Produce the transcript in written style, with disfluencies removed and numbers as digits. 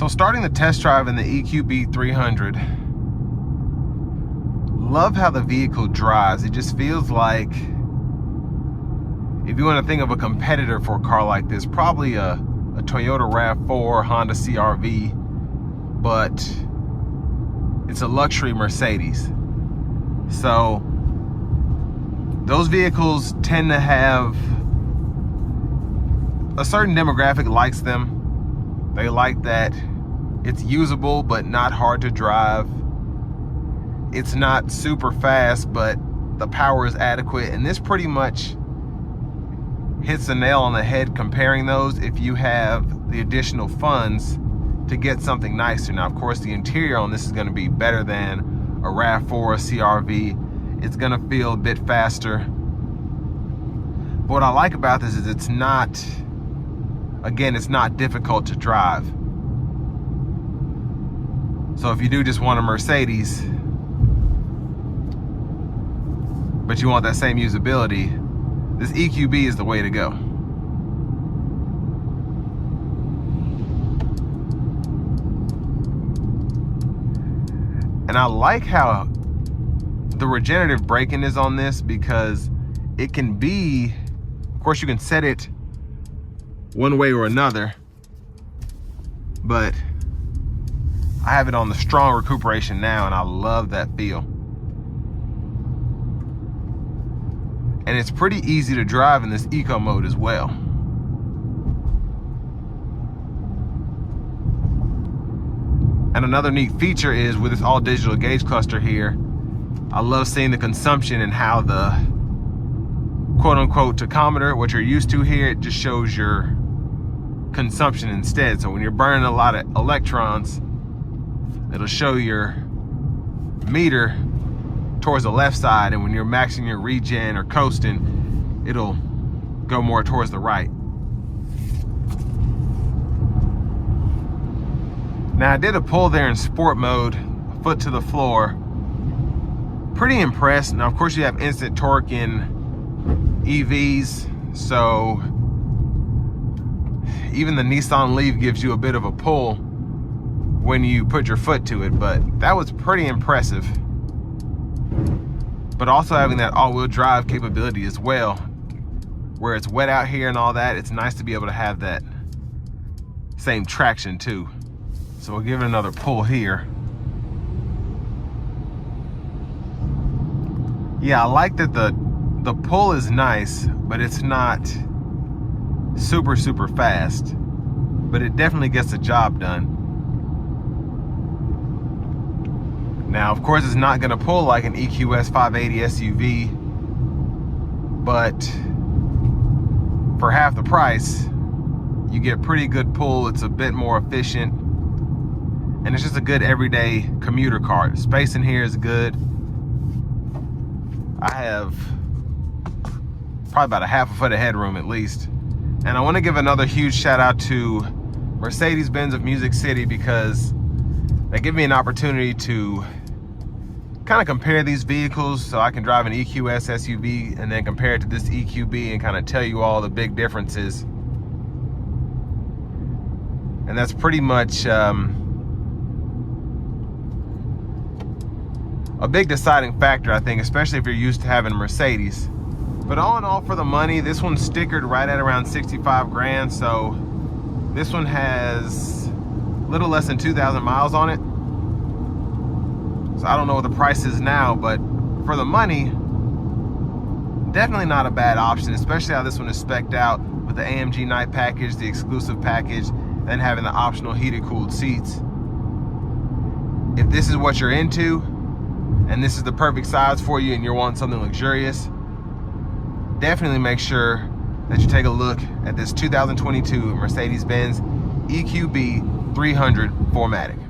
So starting the test drive in the EQB 300, love how the vehicle drives. It just feels like, if you want to think of a competitor for a car like this, probably a Toyota RAV4, Honda CR-V, but it's a luxury Mercedes. So those vehicles tend to have a certain demographic likes them. They like that it's usable but not hard to drive. It's not super fast, but the power is adequate. And this pretty much hits the nail on the head comparing those if you have the additional funds to get something nicer. Now, of course, the interior on this is going to be better than a RAV4 or a CR-V. It's going to feel a bit faster. But what I like about this is it's not difficult to drive. So if you do just want a Mercedes, but you want that same usability, this EQB is the way to go. And I like how the regenerative braking is on this, because it can be, of course you can set it one way or another, but I have it on the strong recuperation now, and I love that feel. And it's pretty easy to drive in this eco mode as well. And another neat feature is with this all digital gauge cluster here, I love seeing the consumption and how the quote unquote tachometer, what you're used to here, it just shows your consumption instead. So when you're burning a lot of electrons, it'll show your meter towards the left side, and when you're maxing your regen or coasting, it'll go more towards the right. Now I did a pull there in sport mode, foot to the floor. Pretty impressed. Now of course you have instant torque in EVs, so even the Nissan Leaf gives you a bit of a pull when you put your foot to it, but that was pretty impressive. But also having that all-wheel drive capability as well, where it's wet out here and all that, it's nice to be able to have that same traction too. So we'll give it another pull here. Yeah, I like that the pull is nice, but it's not super fast, but it definitely gets the job done. Now, of course, it's not going to pull like an EQS 580 SUV, but for half the price, you get pretty good pull. It's a bit more efficient, and it's just a good everyday commuter car. Space in here is good. I have probably about a half a foot of headroom at least. And I want to give another huge shout out to Mercedes-Benz of Music City, because they give me an opportunity to kind of compare these vehicles, so I can drive an EQS SUV and then compare it to this EQB and kind of tell you all the big differences. And that's pretty much a big deciding factor, I think, especially if you're used to having a Mercedes. But all in all, for the money, this one's stickered right at around 65 grand. So this one has a little less than 2,000 miles on it. So I don't know what the price is now, but for the money, definitely not a bad option, especially how this one is spec'd out with the AMG night package, the exclusive package, then having the optional heated cooled seats. If this is what you're into, and this is the perfect size for you, and you're wanting something luxurious, definitely make sure that you take a look at this 2022 Mercedes-Benz EQB 300 4MATIC.